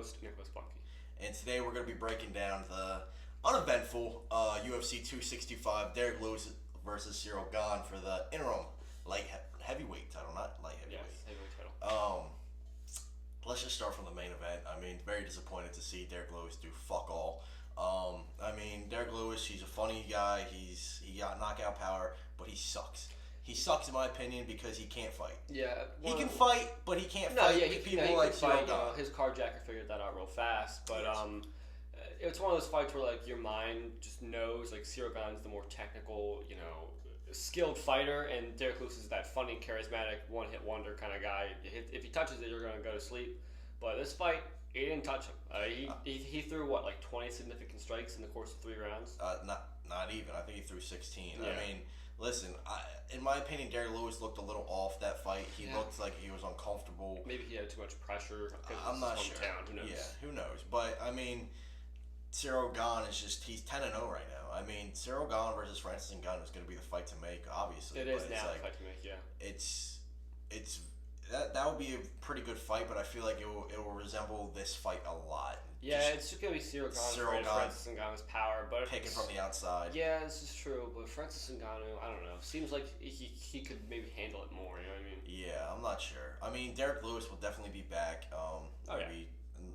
host, Nicholas Bunky. And today we're going to be breaking down the uneventful UFC 265 Derek Lewis versus Cyril Gane for the interim light heavyweight title, not light heavyweight. Yes, heavyweight title. Let's just start from the main event. I mean, very disappointed to see Derek Lewis do fuck all. I mean, Derek Lewis, he's a funny guy. He got knockout power, but he sucks. He sucks in my opinion because he can't fight. Yeah, he can fight, but he can't fight. He like Cyril Gane. His carjacker figured that out real fast, but yes. It's one of those fights where like your mind just knows like Cyril Gane's the more technical, skilled fighter, and Derek Lewis is that funny, charismatic, one-hit wonder kind of guy. If he touches it, you're gonna go to sleep. But this fight, he didn't touch him. He threw what, like 20 significant strikes in the course of 3 rounds. Not even. I think he threw 16. Yeah. I mean, listen. In my opinion, Derek Lewis looked a little off that fight. He looked like he was uncomfortable. Maybe he had too much pressure. I'm not sure. Who knows? Yeah, who knows? But I mean, Cyril Gane is he's 10-0 right now. I mean, Cyril Gane versus Francis Ngannou is going to be the fight to make, obviously. It is now the fight to make, yeah. It's that would be a pretty good fight, but I feel like it will resemble this fight a lot. Yeah, it's just going to be Cyril Gane, Francis Ngannou's power, but picking from the outside. Yeah, this is true, but Francis Ngannou, I don't know. Seems like he could maybe handle it more. You know what I mean? Yeah, I'm not sure. I mean, Derek Lewis will definitely be back. Maybe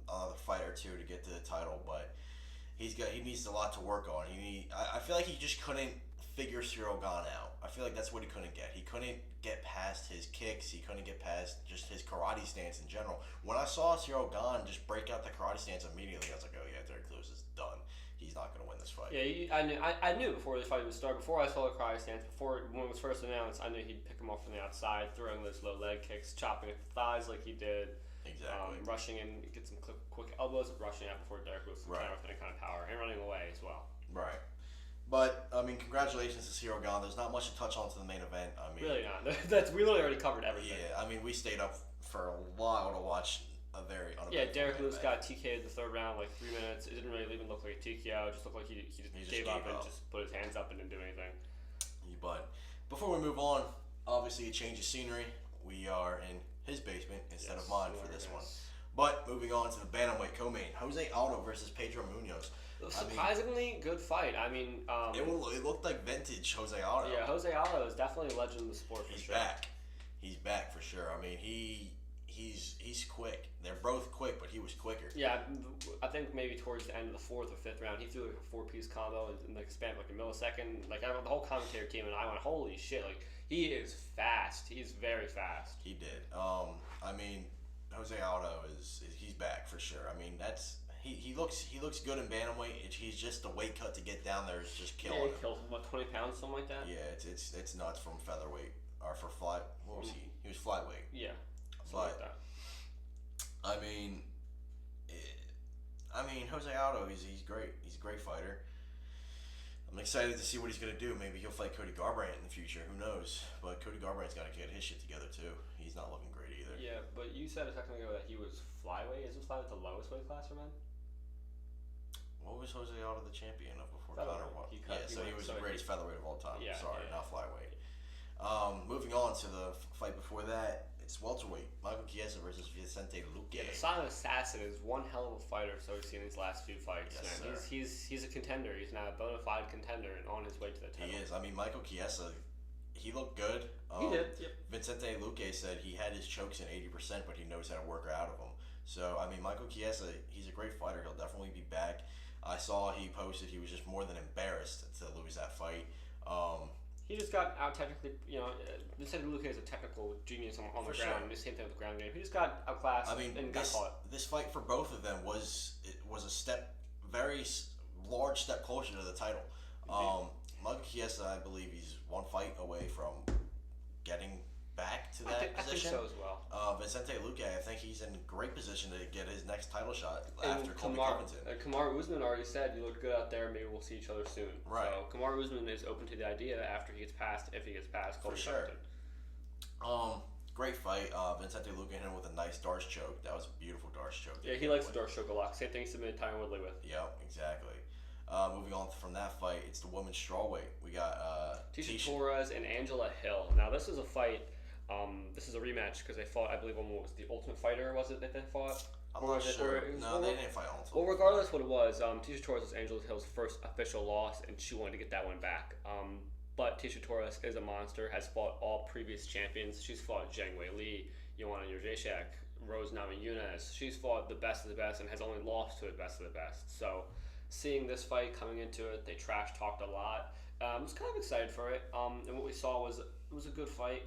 another fight or two to get to the title, but he needs a lot to work on. I feel like he just couldn't figure Cyril Gane out. I feel like that's what he couldn't get. He couldn't get past his kicks. He couldn't get past just his karate stance in general. When I saw Cyril Gane just break out the karate stance immediately, I was like, oh yeah, Derek Lewis is done. He's not going to win this fight. Yeah, I knew before the fight would start, before I saw the karate stance, when it was first announced, I knew he'd pick him off from the outside, throwing those low leg kicks, chopping at the thighs like he did. Exactly. Rushing in, get some quick elbows, rushing out before Derek Lewis with any kind of power, and running away as well. Right. But, I mean, congratulations to Cyril Gane. There's not much to touch on to the main event. I mean, really not. We literally already covered everything. Yeah, I mean, we stayed up for a while to watch a very uneventful Derek Lewis got TK'd the third round, like 3 minutes. It didn't really even look like a TKO. It just looked like he just gave up and just put his hands up and didn't do anything. But before we move on, obviously a change of scenery. We are in his basement instead of mine for this one. But moving on to the bantamweight co-main, Jose Aldo versus Pedro Munoz. Surprisingly good fight. I mean, it looked like vintage Jose Aldo. Yeah, Jose Aldo is definitely a legend in the sport for sure. He's back for sure. I mean, he's quick. They're both quick, but he was quicker. Yeah, I think maybe towards the end of the 4th or 5th round, he threw like a 4-piece combo in like a span of like a millisecond. Like the whole commentator team and I went, holy shit! Like he is fast. He's very fast. He did. I mean, Jose Aldo he's back for sure. I mean, he looks good in bantamweight. He's just the weight cut to get down there is just killing him. He kills him, what, 20 pounds, something like that. Yeah, it's nuts from featherweight or for fly. What was he? He was flyweight. Yeah, something like that. I mean, Jose Aldo, he's great. He's a great fighter. I'm excited to see what he's going to do. Maybe he'll fight Cody Garbrandt in the future. Who knows? But Cody Garbrandt's got to get his shit together too. He's not looking great either. Yeah, but you said a second ago that he was flyweight. Isn't flyweight the lowest weight class for men? What was Jose Aldo the champion of before Conor? So he was the greatest featherweight of all time. Yeah, Sorry, not flyweight. Moving on to the fight before that, it's welterweight. Michael Chiesa versus Vicente Luque. Yeah, the silent assassin is one hell of a fighter. So we've seen these last few fights. Yes, man. He's a contender. He's now a bona fide contender and on his way to the title. He is. I mean, Michael Chiesa, he looked good. He did. Yep. Vicente Luque said he had his chokes in 80%, but he knows how to work out of them. So, I mean, Michael Chiesa, he's a great fighter. He'll definitely be back. I saw he posted he was just more than embarrassed to lose that fight. He just got out technically, Vicente Luque is a technical genius on the ground. Sure. The same thing with the ground game. He just got outclassed and got caught. This fight for both of them was a very large step closer to the title. Michael Chiesa, I believe he's one fight away from getting back to that position. I think so as well. Vicente Luque, I think he's in great position to get his next title shot after Colby Covington. Kamaru Usman already said, you look good out there, maybe we'll see each other soon. Right. So Kamaru Usman is open to the idea after he gets past, if he gets past Colby Covington. Great fight. Vicente Luque hit him with a nice Darce choke. That was a beautiful Darce choke. Yeah, he likes the Darce choke a lot. Same thing he submitted Tyron Woodley with. Yep, exactly. Moving on from that fight, it's the women's strawweight. We got Tecia Torres and Angela Hill. Now, this is a fight. This is a rematch because they fought, I believe, one was the Ultimate Fighter, was it, that they fought? I'm not sure. No, they didn't fight on. Well, regardless what it was, Tecia Torres was Angela Hill's first official loss, and she wanted to get that one back. But Tecia Torres is a monster, has fought all previous champions. She's fought Zhang Wei Li, Joanna Jędrzejczyk, Rose Namajunas. She's fought the best of the best and has only lost to the best of the best. So seeing this fight coming into it, they trash talked a lot. I was kind of excited for it. And what we saw was it was a good fight.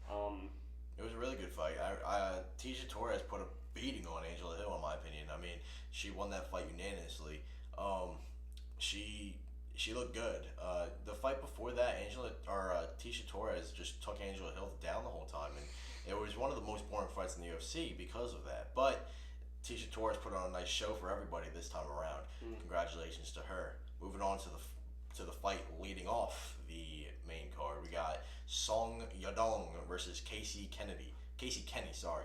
It was a really good fight. Tecia Torres put a beating on Angela Hill, in my opinion. I mean, she won that fight unanimously. She looked good. The fight before that, Tecia Torres just took Angela Hill down the whole time, and it was one of the most boring fights in the UFC because of that. But Tecia Torres put on a nice show for everybody this time around. Congratulations to her. Moving on to the fight leading off the main card, we got Song Yadong versus Casey Kenny, sorry.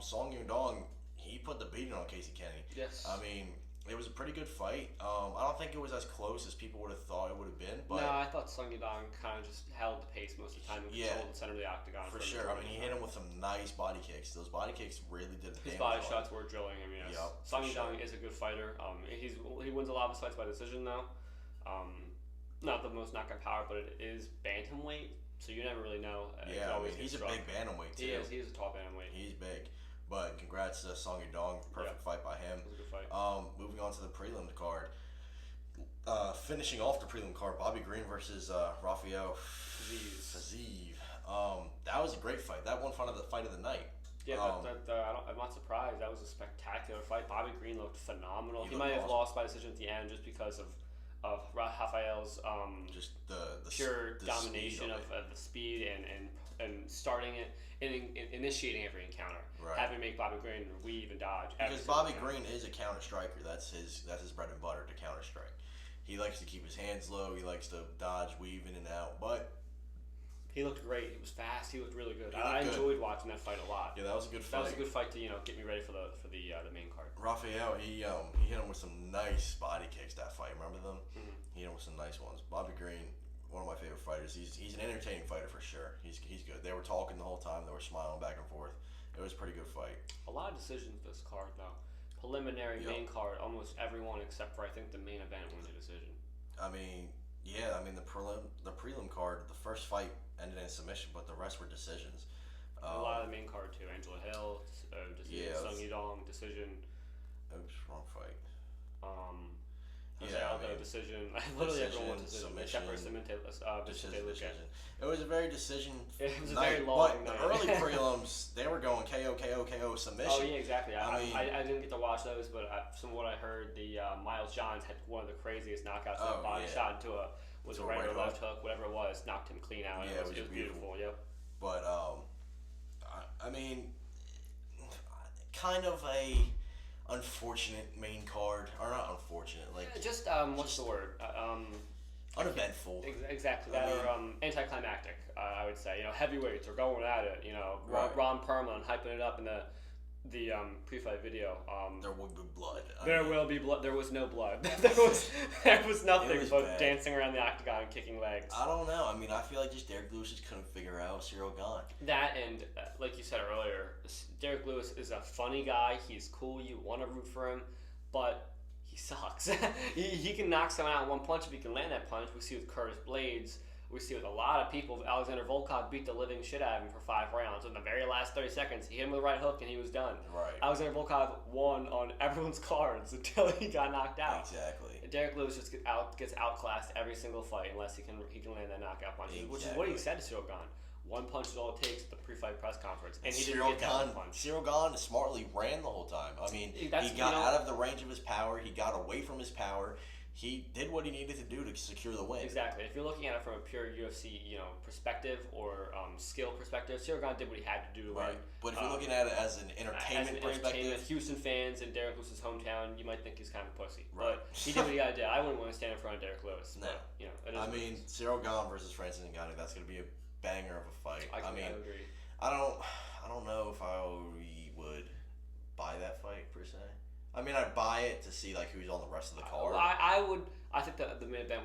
Song Yadong, he put the beating on Casey Kenny. Yes. I mean, it was a pretty good fight. I don't think it was as close as people would have thought it would have been. But no, I thought Song Yadong kind of just held the pace most of the time and controlled the center of the octagon. For sure. I mean, he hit him with some nice body kicks. Those body kicks really did his body shots were drilling him, yes. Yep, Song Yadong is a good fighter. He wins a lot of his fights by decision, though. Not the most knockout power, but it is bantamweight, so you never really know. Yeah, I mean, he's a big bantamweight, too. He is a tall bantamweight. He's big. But congrats to Song Yadong. Perfect fight by him. It was a good fight. Moving on to the prelim card. Finishing off the prelim card, Bobby Green versus Rafael Fiziev. That was a great fight. That one fight of the night. Yeah, I'm not surprised. That was a spectacular fight. Bobby Green looked phenomenal. He might have lost by decision at the end just because of Rafael's just the pure domination of the speed and starting it and initiating every encounter, having to make Bobby Green weave and dodge. Because Bobby Green is a counter striker. That's his bread and butter, to counter strike. He likes to keep his hands low. He likes to dodge, weave in and out. But he looked great. He was fast. He looked really good. I enjoyed watching that fight a lot. Yeah, that was a good fight. That was a good fight to get me ready for the main card. Rafael, he hit him with some nice body kicks that fight. Remember them? Mm-hmm. He hit him with some nice ones. Bobby Green, one of my favorite fighters. He's an entertaining fighter for sure. He's good. They were talking the whole time. They were smiling back and forth. It was a pretty good fight. A lot of decisions this card though. Preliminary main card, almost everyone except for I think the main event wins a decision. I mean, yeah. I mean the prelim card, the first fight ended in submission, but the rest were decisions. A lot of the main card too. Angela Hill, decision. Sung Yadong, decision. Oops, wrong fight. Jose Aldo, decision. Literally everyone decision. Except for decision. It was a very decision. It was a very long but night. The early prelims, they were going KO submission. Oh yeah, exactly. I didn't get to watch those, but from what I heard, the Miles Johns had one of the craziest knockouts. Body shot into a right or left hook, whatever it was, knocked him clean out. Yeah, it was beautiful. Yep. But I mean, kind of a unfortunate main card, or not unfortunate, like what's the word? Uneventful. Exactly that, or anticlimactic. I would say heavyweights are going at it. Ron Perlman hyping it up in the pre-fight video. There will be blood. Will be blood. There was no blood. there was nothing but dancing around the octagon and kicking legs. I don't know. I mean, I feel like just Derek Lewis just couldn't figure out Cyril Gane. That and like you said earlier, Derek Lewis is a funny guy. He's cool. You want to root for him, but he sucks. he can knock someone out in one punch if he can land that punch. We see with Curtis Blades. We see with a lot of people, Alexander Volkov beat the living shit out of him for 5 rounds. In the very last 30 seconds, he hit him with a right hook and he was done. Right. Alexander Volkov won on everyone's cards until he got knocked out. Exactly. And Derek Lewis just gets outclassed every single fight unless he can land that knockout punch, which is what he said to Cyril Gane. One punch is all it takes at the pre-fight press conference, and he didn't get that one punch. Cyril Gane smartly ran the whole time. I mean, he got out of the range of his power. He got away from his power. He did what he needed to do to secure the win. Exactly. If you're looking at it from a pure UFC, perspective or skill perspective, Cyril Gane did what he had to do to win. But if you're looking at it as an entertainment perspective, Houston fans in Derek Lewis's hometown, you might think he's kind of a pussy. Right. But he did what he had to do. I wouldn't want to stand in front of Derek Lewis. No. But, I mean, Cyril Gane versus Francis Ngannou, that's going to be a banger of a fight. I agree. I don't know if I would buy that fight per se. I mean, I'd buy it to see who's on the rest of the card. I would. I think the main event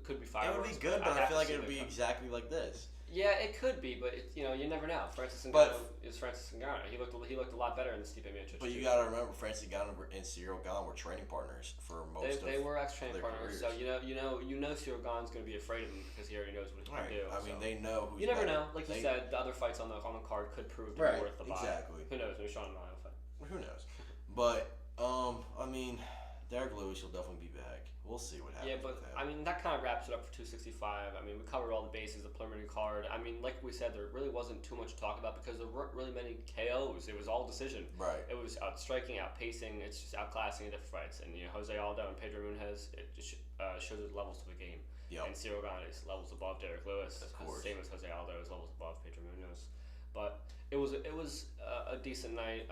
could be fireworks. It would be good, but I feel like it would be exactly like this. Yeah, it could be, but you never know. Francis Ngannou is Francis Ngannou. He looked a lot better in the Stipe Miocic. But you got to remember, Francis Ngannou and Ciryl Gane were training partners for most of. They were ex-training partners, careers. so Ciryl Gane's going to be afraid of him because he already knows what he can do. I mean, they know who's. You never know. Like you said, the other fights on the card could prove to be worth the buy. Exactly. Who knows? Maybe Sean O'Malley will fight. Who knows? But I mean, Derek Lewis will definitely be back. We'll see what happens. Yeah, but I mean, that kind of wraps it up for 265. I mean, we covered all the bases, the preliminary card. I mean, like we said, there really wasn't too much to talk about because there weren't really many KOs. It was all decision. Right. It was outstriking, outpacing. It's just outclassing the different fights. And Jose Aldo and Pedro Munhoz, it just shows the levels to the game. Yep. And Ciryl Gane is levels above Derek Lewis. Of course. Same as Jose Aldo is levels above Pedro Munhoz. But it was a decent night.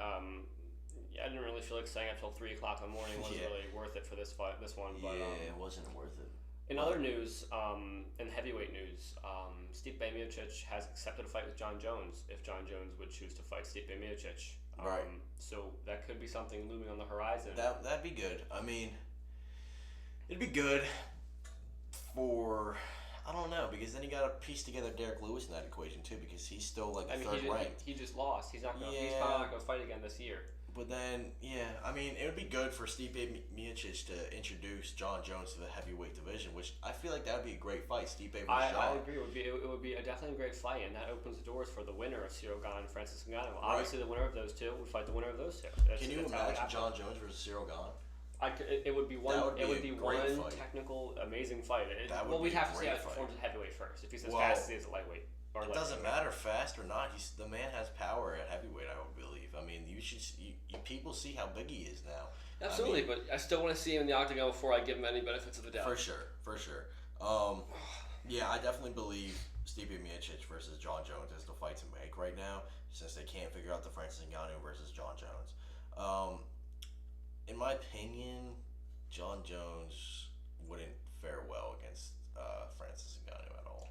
I didn't really feel like staying up till 3 o'clock in the morning. It wasn't really worth it for this one. But, it wasn't worth it. In other news, in heavyweight news, Stipe Miocic has accepted a fight with John Jones if John Jones would choose to fight Stipe Miocic. Right. So that could be something looming on the horizon. That'd be good. I mean, it'd be good for... I don't know, because then you got to piece together Derek Lewis in that equation too, because he's still third ranked. He just lost. He's not going. He's probably not going to fight again this year. But then, I mean, it would be good for Stipe Miocic to introduce John Jones to the heavyweight division, which I feel like that would be a great fight. Stipe versus John. I agree. It would be definitely a great fight, and that opens the doors for the winner of Ciryl Gane and Francis Ngannou. Obviously, the winner of those two would fight the winner of those two. Can you imagine John Jones versus Ciryl Gane? It would be one. It would be one fight. Technical, amazing fight. We'd have to see how he performs at heavyweight first. If he's as fast as he is at lightweight. It doesn't matter fast or not. The man has power at heavyweight. I would believe. I mean, people see how big he is now. Absolutely, but I still want to see him in the octagon before I give him any benefits of the doubt. For sure. Yeah, I definitely believe Stipe Miocic versus John Jones is the fight to make right now, since they can't figure out the Francis Ngannou versus John Jones. In my opinion, John Jones wouldn't fare well against Francis Ngannou at all.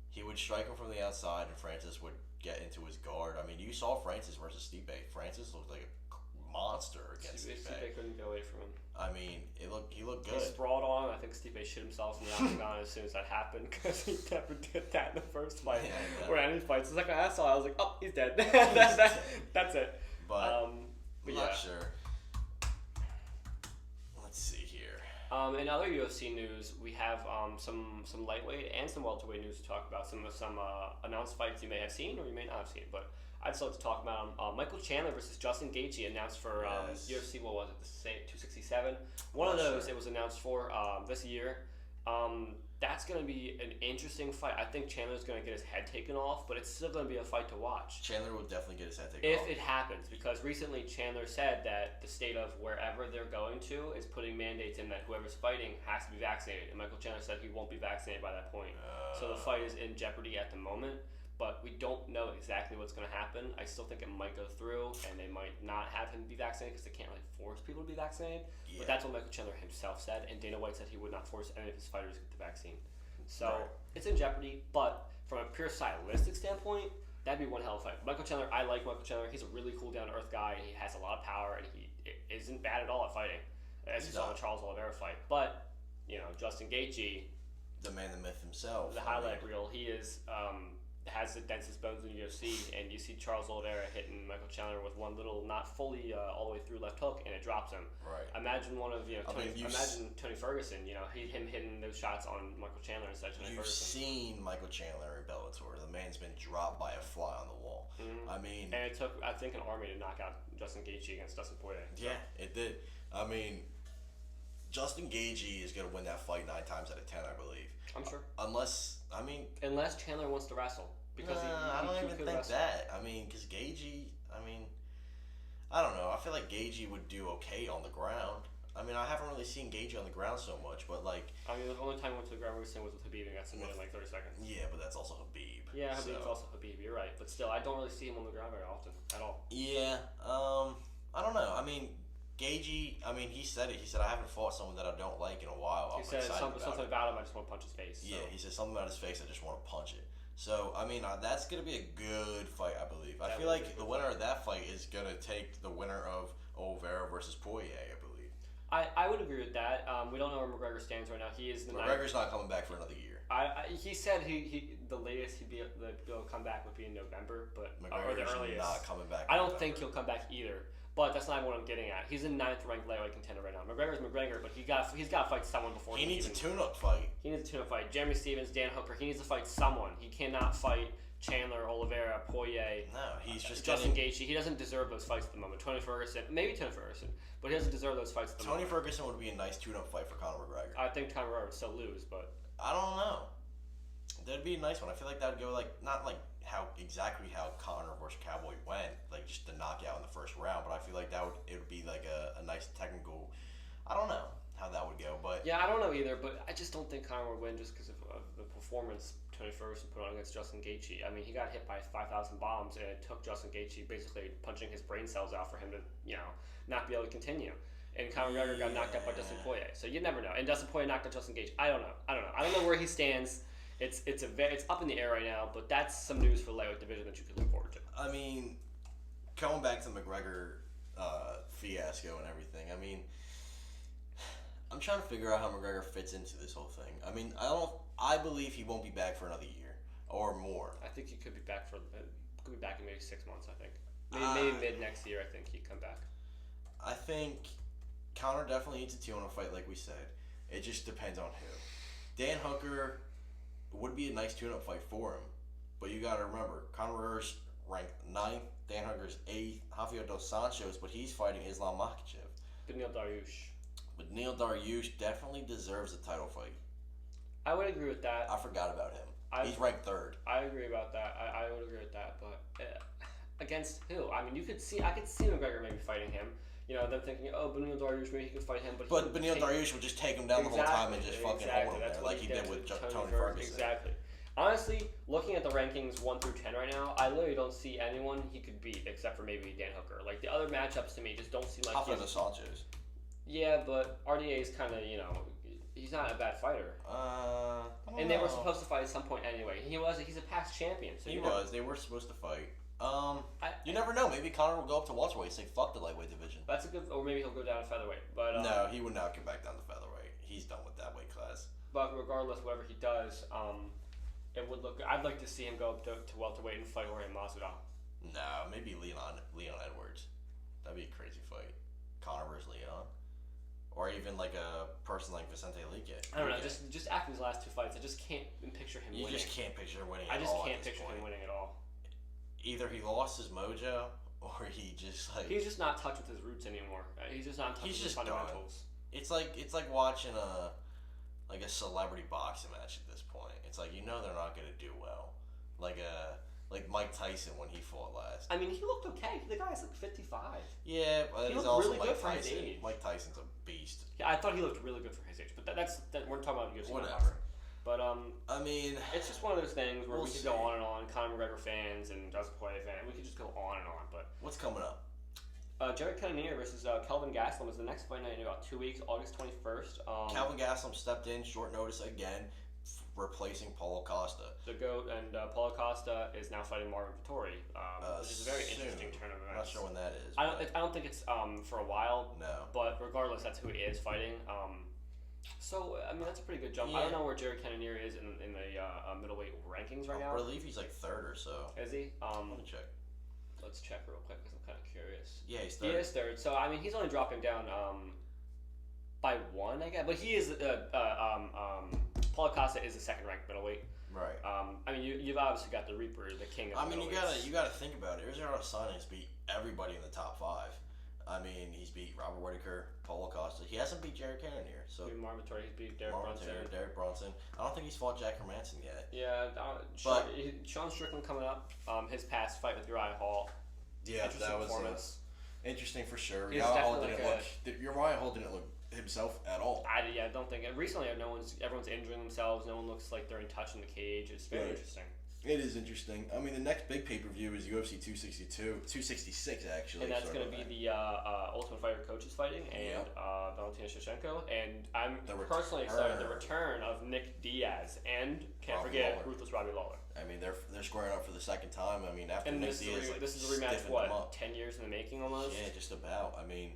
He would strike him from the outside, and Francis would get into his guard. I mean, you saw Francis versus Stipe. Francis looked like a monster against Stipe. Stipe couldn't get away from him. I mean, he looked good. He sprawled on him. I think Stipe shit himself in the octagon as soon as that happened because he never did that in the first fight or any fights. The second I saw it, I was like, oh, he's dead. That's it. But I'm not sure. Let's see here. In other UFC news, we have some lightweight and some welterweight news to talk about. Some announced fights you may have seen or you may not have seen, but I'd still like to talk about them. Michael Chandler versus Justin Gaethje announced for UFC. What was it? 267. One of those it was announced for this year. That's going to be an interesting fight. I think Chandler's going to get his head taken off, but it's still going to be a fight to watch. Chandler will definitely get his head taken off. If it happens, because recently Chandler said that the state of wherever they're going to is putting mandates in that whoever's fighting has to be vaccinated. And Michael Chandler said he won't be vaccinated by that point. So the fight is in jeopardy at the moment, but we don't know exactly what's going to happen. I still think it might go through, and they might not have him be vaccinated because they can't really force people to be vaccinated. Yeah. But that's what Michael Chandler himself said, and Dana White said he would not force any of his fighters to get the vaccine. So it's in jeopardy, but from a pure stylistic standpoint, that'd be one hell of a fight. Michael Chandler, I like Michael Chandler. He's a really cool, down-to-earth guy. He has a lot of power, and he isn't bad at all at fighting, as you saw in the Charles Oliveira fight. But, Justin Gaethje, the man, the myth himself, the highlight reel, he is has the densest bones in the UFC, and you see Charles Oliveira hitting Michael Chandler with one little, not fully all the way through left hook, and it drops him. Right. Imagine Tony Ferguson, him hitting those shots on Michael Chandler instead of Tony Ferguson. You've seen Michael Chandler in Bellator. The man's been dropped by a fly on the wall. Mm-hmm. I mean, and it took, I think, an army to knock out Justin Gaethje against Dustin Poirier. So. Yeah, it did. I mean, Justin Gaethje is going to win that fight 9 times out of 10, I believe. I'm sure. Unless Chandler wants to wrestle. Because I don't even think that. I mean, because Gaethje, I don't know. I feel like Gaethje would do okay on the ground. I mean, I haven't really seen Gaethje on the ground so much, but the only time I went to the ground recently was with Khabib and got submitted in 30 seconds. Yeah, but that's also Khabib. Yeah, Khabib's also Khabib. You're right, but still, I don't really see him on the ground very often at all. Yeah, I don't know. I mean, Gaethje, he said it. He said, I haven't fought someone that I don't like in a while. He said something about him, I just want to punch his face. Yeah, he said something about his face, I just want to punch it. So, that's going to be a good fight, I believe. I feel like the winner of that fight is going to take the winner of Oliveira versus Poirier, I believe. I would agree with that. We don't know where McGregor stands right now. He is McGregor's not coming back for another year. He said the latest he'd be able to come back would be in November, but or the earliest. Not coming back. I don't think he'll come back either. But that's not what I'm getting at. He's in 9th ranked lightweight contender right now. McGregor's McGregor, but he's got to fight someone before he needs a tune-up fight. He needs a tune-up fight. Jeremy Stevens, Dan Hooker. He needs to fight someone. He cannot fight Chandler, Oliveira, Poirier. No, he's just Justin Gaethje. He doesn't deserve those fights at the moment. Tony Ferguson, but he doesn't deserve those fights at the moment. Tony Ferguson would be a nice tune-up fight for Conor McGregor. I think Conor McGregor would still lose, but I don't know. That'd be a nice one. I feel like that would go not how Conor versus Cowboy went, just the knockout in the first round. But I feel like it would be a nice technical. I don't know how that would go, but yeah, I don't know either. But I just don't think Conor would win just because of the performance Tony Ferguson put on against Justin Gaethje. I mean, he got hit by 5,000 bombs, and it took Justin Gaethje basically punching his brain cells out for him to not be able to continue. And Conor McGregor got knocked out by Dustin Poirier, so you never know. And Dustin Poirier knocked out Justin Gaethje. I don't know. I don't know where he stands. It's up in the air right now, but that's some news for the lightweight division that you could look forward to. I mean, going back to the McGregor fiasco and everything, I mean, I'm trying to figure out how McGregor fits into this whole thing. I mean, I believe he won't be back for another year or more. I think he could be back in maybe 6 months. I think maybe mid next year. I think he'd come back. I think Conor definitely needs a two-on fight, like we said. It just depends on who. Dan Hooker would be a nice tune-up fight for him, but you got to remember, Conor McGregor's ranked 9th, Dan Hooker's 8th, Rafael dos Santos, but he's fighting Islam Makhachev. Beneil Dariush. But Beneil Dariush definitely deserves a title fight. I would agree with that. I forgot about him. He's ranked 3rd. I agree about that. I would agree with that, but against who? I mean, I could see McGregor maybe fighting him. Them thinking, Beneil Dariush, maybe he could fight him. But Beneil Dariush would just take him down the whole time and just fucking hold him there, like he did with Tony Ferguson. Exactly. Honestly, looking at the rankings 1 through 10 right now, I literally don't see anyone he could beat except for maybe Dan Hooker. Like, the other matchups to me just don't seem like Rafael dos Santos. Yeah, but RDA is kind of, he's not a bad fighter. And they were supposed to fight at some point anyway. He's a past champion. So They were supposed to fight. You never know. Maybe Conor will go up to welterweight and say fuck the lightweight division. That's a good, or maybe he'll go down to featherweight. But no, he would not come back down to featherweight. He's done with that weight class. But regardless, whatever he does, it would look. I'd like to see him go up to welterweight and fight Jorge Masvidal. No, maybe Leon Edwards. That'd be a crazy fight. Conor versus Leon. Or even like a person like Vicente Luque. I don't know. Just after these last 2 fights, I just can't picture him winning. You just can't picture him winning I at just all. Can't picture him winning at all. Either he lost his mojo, or he just he's just not in touch with his roots anymore. He's just not in touch with his fundamentals. It's like watching a celebrity boxing match at this point. It's like they're not gonna do well. Like Mike Tyson when he fought last. I mean, he looked okay. The guy's like 55. Yeah, but he's also really good for his age. Mike Tyson's a beast. Yeah, I thought he looked really good for his age, but that's we're talking about UFC. Whatever. But I mean, it's just one of those things where we could go on and on. Conor McGregor fans and Dustin Poirier fans, we could just go on and on. But what's coming up? Jared Cannonier versus Kelvin Gastelum is the next fight night in about 2 weeks, August 21st. Kelvin Gastelum stepped in short notice again, replacing Paulo Costa. The GOAT, and Paulo Costa is now fighting Marvin Vittori, which is a very interesting tournament. I'm not sure when that is. I don't think it's for a while. No. But regardless, that's who he is fighting. So, I mean, that's a pretty good jump. Yeah. I don't know where Jared Cannonier is in the middleweight rankings right now. I believe he's like 3rd or so. Is he? Let me check. Let's check real quick because I'm kind of curious. Yeah, he's 3rd. He is 3rd. So, I mean, he's only dropping down by 1, I guess. But he is, Paulo Costa is the 2nd ranked middleweight. Right. I mean, you've obviously got the Reaper, the king of middleweights. you gotta think about it. Israel Adesanya beat everybody in the top 5. I mean, he's beat Robert Whittaker, Paulo Costa. He hasn't beat Jared Cannonier. So Marvin Vittori, he's beat Derek Brunson. I don't think he's fought Jack Hermanson yet. Yeah, Sean Strickland coming up. His past fight with Uriah Hall. Yeah, that was interesting for sure. Uriah Hall didn't look himself at all. I don't think. Recently, everyone's injuring themselves. No one looks like they're in touch in the cage. It's very interesting. It is interesting. I mean, the next big pay-per-view is UFC 266 actually. And that's going to be the Ultimate Fighter coaches fighting and Valentina Shevchenko. And I'm personally excited the return of Nick Diaz and can't forget Ruthless Robbie Lawler. I mean, they're squaring up for the second time. I mean, after Nick Diaz, this is a rematch. What, 10 years in the making almost? Yeah, just about. I mean,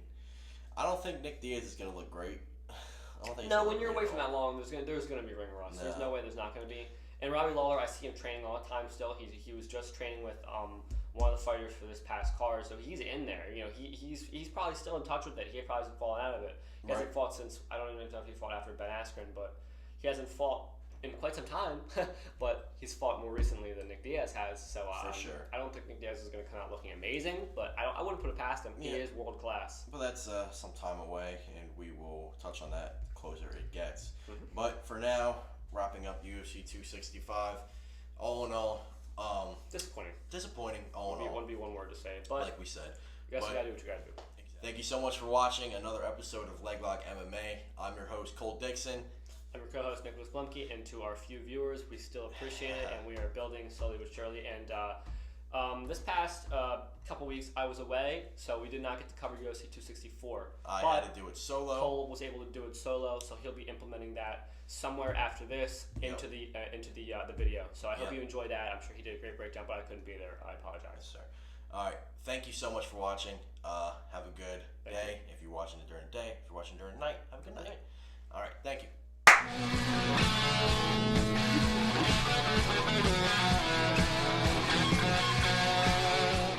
I don't think Nick Diaz is going to look great. I don't think. No, when you're away from that long, there's gonna be ring rust. No. There's no way there's not gonna be. And Robbie Lawler, I see him training all the time still. He was just training with one of the fighters for this past card, so he's in there. You know, he's probably still in touch with it. He probably hasn't fallen out of it. He hasn't fought since, I don't even know if he fought after Ben Askren, but he hasn't fought in quite some time. But he's fought more recently than Nick Diaz has. So for sure. I don't think Nick Diaz is going to come out looking amazing, but I wouldn't put it past him. He is world class. But that's some time away, and we will touch on that the closer it gets. Mm-hmm. But for now, wrapping up UFC 265. All in all, disappointing. All in all, wouldn't be one word to say, but like we said, you guys gotta do what you gotta do. Exactly. Thank you so much for watching another episode of LegLock MMA. I'm your host Cole Dixon. I'm your co-host Nicholas Blumke, and to our few viewers, we still appreciate it, and we are building slowly but surely. And this past couple weeks, I was away, so we did not get to cover UFC 264. I had to do it solo. Cole was able to do it solo, so he'll be implementing that somewhere after this into the video. So I hope you enjoyed that. I'm sure he did a great breakdown, but I couldn't be there. I apologize. Yes, sir. All right. Thank you so much for watching. Have a good day. If you're watching it during the day, if you're watching during the night, have a good night. All right. Thank you.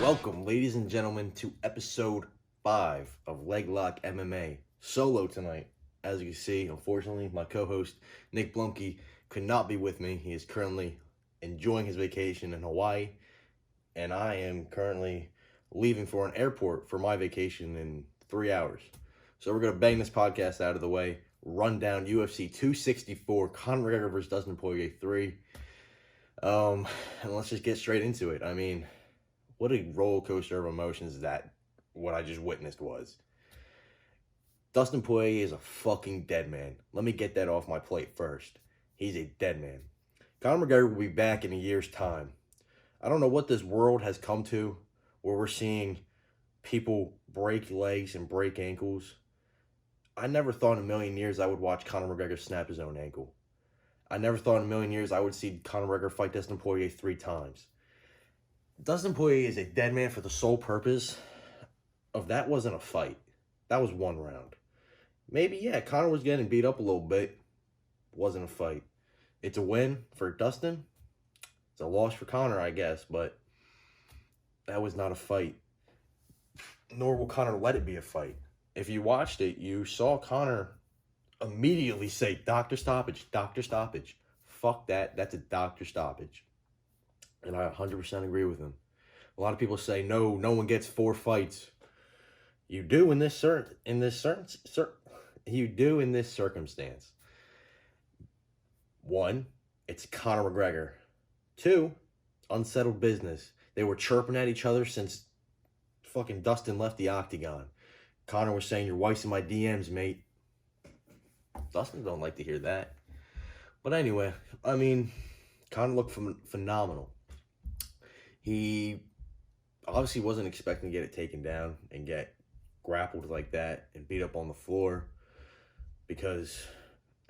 Welcome, ladies and gentlemen, to episode 5 of LegLock MMA. Solo tonight. As you can see, unfortunately, my co-host, Nick Blumke, could not be with me. He is currently enjoying his vacation in Hawaii, and I am currently leaving for an airport for my vacation in 3 hours. So we're going to bang this podcast out of the way, run down UFC 264, Conor McGregor versus Dustin Poirier 3, and let's just get straight into it. I mean, what a roller coaster of emotions that what I just witnessed was. Dustin Poirier is a fucking dead man. Let me get that off my plate first. He's a dead man. Conor McGregor will be back in a year's time. I don't know what this world has come to where we're seeing people break legs and break ankles. I never thought in a million years I would watch Conor McGregor snap his own ankle. I never thought in a million years I would see Conor McGregor fight Dustin Poirier 3 times. Dustin Poirier is a dead man for the sole purpose of that wasn't a fight. That was one round. Maybe, yeah, Conor was getting beat up a little bit. Wasn't a fight. It's a win for Dustin. It's a loss for Conor, I guess, but that was not a fight. Nor will Conor let it be a fight. If you watched it, you saw Conor immediately say, doctor stoppage, doctor stoppage. Fuck that. That's a doctor stoppage. And I 100% agree with him. A lot of people say, no one gets 4 fights. You do in this circumstance. 1, it's Conor McGregor. 2, unsettled business. They were chirping at each other since fucking Dustin left the octagon. Conor was saying, your wife's in my DMs, mate. Dustin don't like to hear that. But anyway, I mean, Conor looked phenomenal. He obviously wasn't expecting to get it taken down and get grappled like that and beat up on the floor because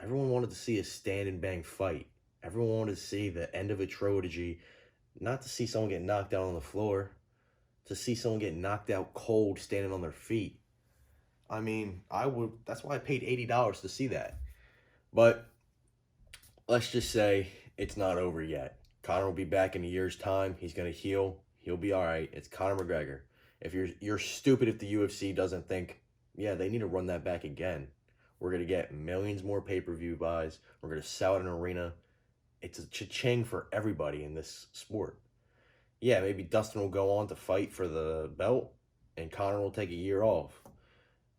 everyone wanted to see a stand and bang fight. Everyone wanted to see the end of a trilogy, not to see someone get knocked out on the floor, to see someone get knocked out cold standing on their feet. I mean, that's why I paid $80 to see that. But let's just say it's not over yet. Conor will be back in a year's time. He's going to heal. He'll be all right. It's Conor McGregor. If you're stupid if the UFC doesn't think, yeah, they need to run that back again. We're going to get millions more pay-per-view buys. We're going to sell out an arena. It's a cha-ching for everybody in this sport. Yeah, maybe Dustin will go on to fight for the belt and Conor will take a year off.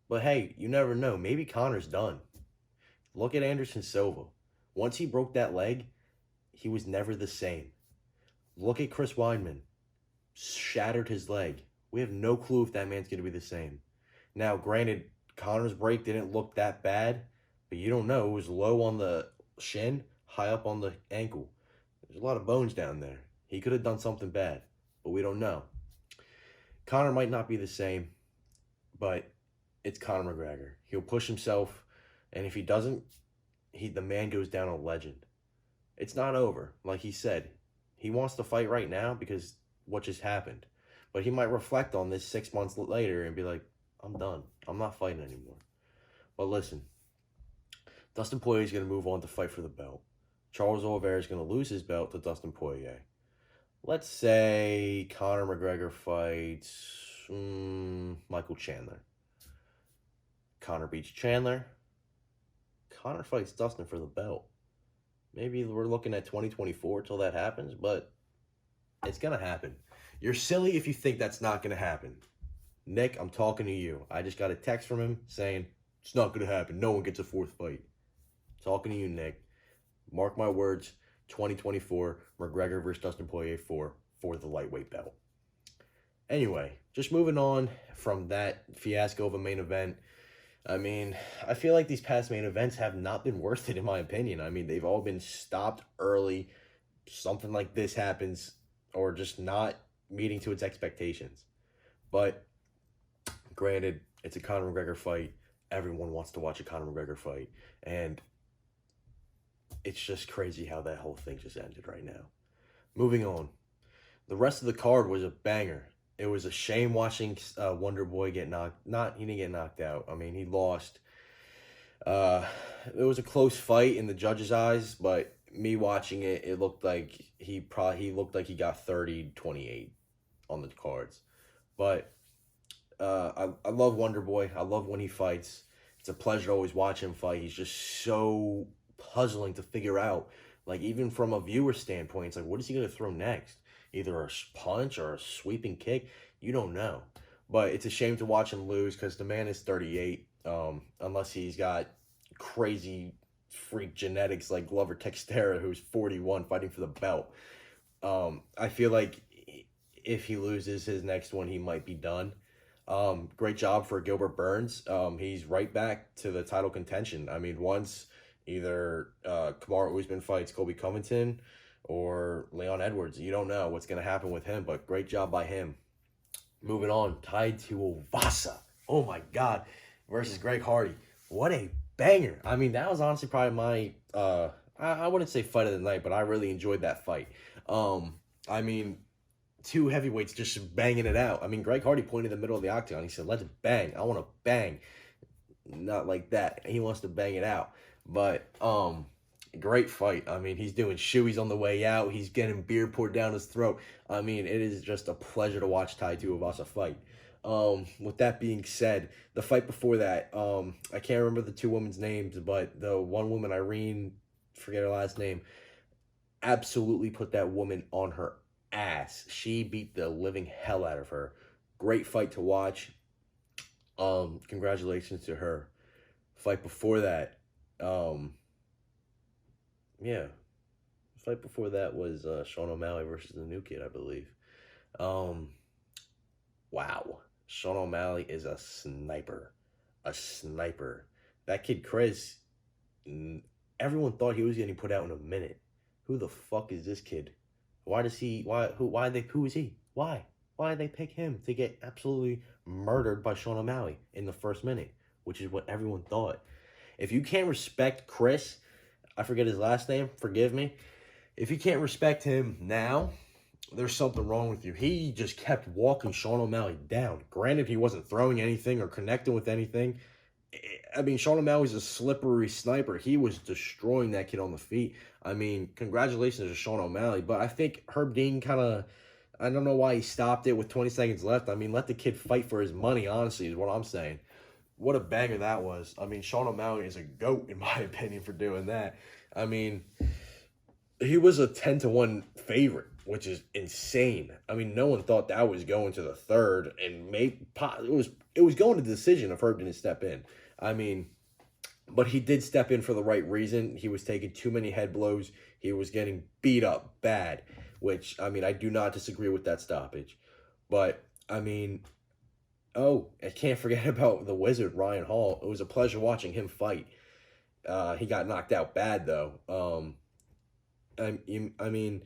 But hey, you never know. Maybe Conor's done. Look at Anderson Silva. Once he broke that leg, he was never the same. Look at Chris Weidman. Shattered his leg. We have no clue if that man's going to be the same. Now, granted, Conor's break didn't look that bad, but you don't know. It was low on the shin, high up on the ankle. There's a lot of bones down there. He could have done something bad, but we don't know. Conor might not be the same, but it's Conor McGregor. He'll push himself, and if he doesn't, the man goes down a legend. It's not over. Like he said, he wants to fight right now because what just happened. But he might reflect on this 6 months later and be like, I'm done. I'm not fighting anymore. But listen, Dustin Poirier is going to move on to fight for the belt. Charles Oliveira is going to lose his belt to Dustin Poirier. Let's say Conor McGregor fights Michael Chandler. Conor beats Chandler. Conor fights Dustin for the belt. Maybe we're looking at 2024 till that happens, but it's going to happen. You're silly if you think that's not going to happen. Nick, I'm talking to you. I just got a text from him saying, it's not going to happen. No one gets a fourth fight. Talking to you, Nick. Mark my words, 2024, McGregor versus Dustin Poirier for the lightweight belt. Anyway, just moving on from that fiasco of a main event. I mean, I feel like these past main events have not been worth it, in my opinion. I mean, they've all been stopped early. Something like this happens, or just not meeting to its expectations. But granted, it's a Conor McGregor fight. Everyone wants to watch a Conor McGregor fight. And it's just crazy how that whole thing just ended right now. Moving on. The rest of the card was a banger. It was a shame watching Wonder Boy get he didn't get knocked out. I mean, he lost. It was a close fight in the judges' eyes, but me watching it, it looked like he looked like he got 30-28 on the cards. But I love Wonder Boy. I love when he fights. It's a pleasure to always watch him fight. He's just so puzzling to figure out. Like, even from a viewer standpoint, it's like, what is he going to throw next? Either a punch or a sweeping kick? You don't know. But it's a shame to watch him lose because the man is 38. Unless he's got crazy freak genetics like Glover Teixeira, who's 41, fighting for the belt. I feel like if he loses his next one, he might be done. Great job for Gilbert Burns. He's right back to the title contention. I mean, once either Kamaru Usman fights Colby Covington or Leon Edwards, you don't know what's going to happen with him, but great job by him. Moving on, Tai Tuivasa. Oh my God, versus Greg Hardy. What a banger. I mean, that was honestly probably my, I wouldn't say fight of the night, but I really enjoyed that fight. I mean, two heavyweights just banging it out. I mean, Greg Hardy pointed in the middle of the octagon. He said, let's bang. I want to bang. Not like that. He wants to bang it out. But, great fight. I mean, he's doing shoeies on the way out. He's getting beer poured down his throat. I mean, it is just a pleasure to watch Tai Tuivasa fight. With that being said, the fight before that, I can't remember the two women's names, but the one woman, Irene, forget her last name, absolutely put that woman on her ass. She beat the living hell out of her. Great fight to watch. Congratulations to her. Fight before that, yeah. The fight before that was Sean O'Malley versus the new kid, I believe. Wow. Sean O'Malley is a sniper. A sniper. That kid Chris, everyone thought he was getting put out in a minute. Who the fuck is this kid? Who is he? Why did they pick him to get absolutely murdered by Sean O'Malley in the first minute? Which is what everyone thought. If you can't respect Chris, I forget his last name, forgive me. If you can't respect him now, there's something wrong with you. He just kept walking Sean O'Malley down. Granted, he wasn't throwing anything or connecting with anything. I mean, Sean O'Malley's a slippery sniper. He was destroying that kid on the feet. I mean, congratulations to Sean O'Malley. But I think Herb Dean kind of, I don't know why he stopped it with 20 seconds left. I mean, let the kid fight for his money, honestly, is what I'm saying. What a banger that was. I mean, Sean O'Malley is a GOAT, in my opinion, for doing that. I mean, he was a 10-1 favorite, which is insane. I mean, no one thought that was going to the third, and it was going to the decision if Herb didn't step in. I mean, but he did step in for the right reason. He was taking too many head blows. He was getting beat up bad, which, I mean, I do not disagree with that stoppage. But, I mean, I can't forget about the Wizard, Ryan Hall. It was a pleasure watching him fight. He got knocked out bad, though. I mean,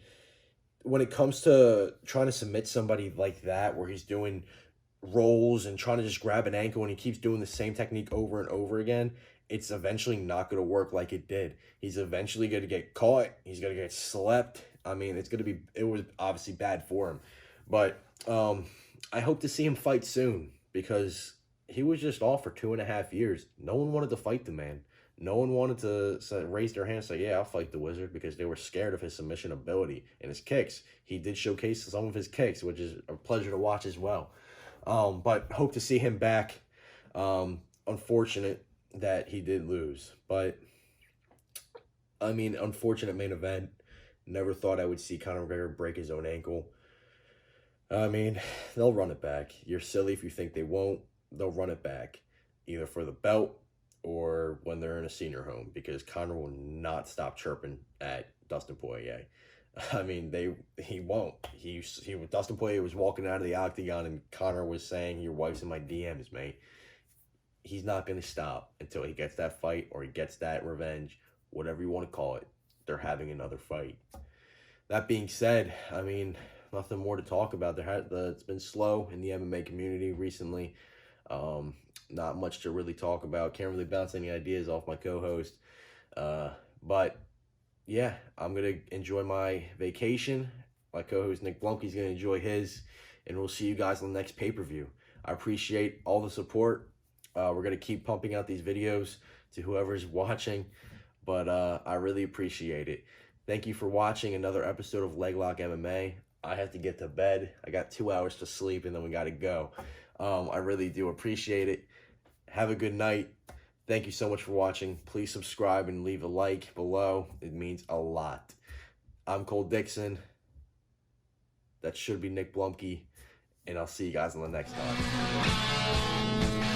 when it comes to trying to submit somebody like that, where he's doing rolls and trying to just grab an ankle and he keeps doing the same technique over and over again, it's eventually not going to work like it did. He's eventually going to get caught. He's going to get slept. I mean, it was obviously bad for him. But I hope to see him fight soon because he was just off for 2.5 years. No one wanted to fight the man. No one wanted to raise their hand and say, yeah, I'll fight the Wizard, because they were scared of his submission ability and his kicks. He did showcase some of his kicks, which is a pleasure to watch as well. But hope to see him back. Unfortunate that he did lose. But, I mean, unfortunate main event. Never thought I would see Conor McGregor break his own ankle. I mean, they'll run it back. You're silly if you think they won't. They'll run it back, either for the belt or when they're in a senior home, because Conor will not stop chirping at Dustin Poirier. I mean, he won't. Dustin Poirier was walking out of the octagon and Conor was saying, your wife's in my DMs, mate. He's not going to stop until he gets that fight or he gets that revenge, whatever you want to call it. They're having another fight. That being said, I mean, nothing more to talk about. It's been slow in the MMA community recently. Not much to really talk about. Can't really bounce any ideas off my co-host. But yeah, I'm going to enjoy my vacation. My co-host Nick Blumke's going to enjoy his. And we'll see you guys on the next pay-per-view. I appreciate all the support. We're going to keep pumping out these videos to whoever's watching. But I really appreciate it. Thank you for watching another episode of LegLock MMA. I have to get to bed. I got 2 hours to sleep and then we got to go. I really do appreciate it. Have a good night. Thank you so much for watching. Please subscribe and leave a like below. It means a lot. I'm Cole Dixon. That should be Nick Blumke. And I'll see you guys on the next time.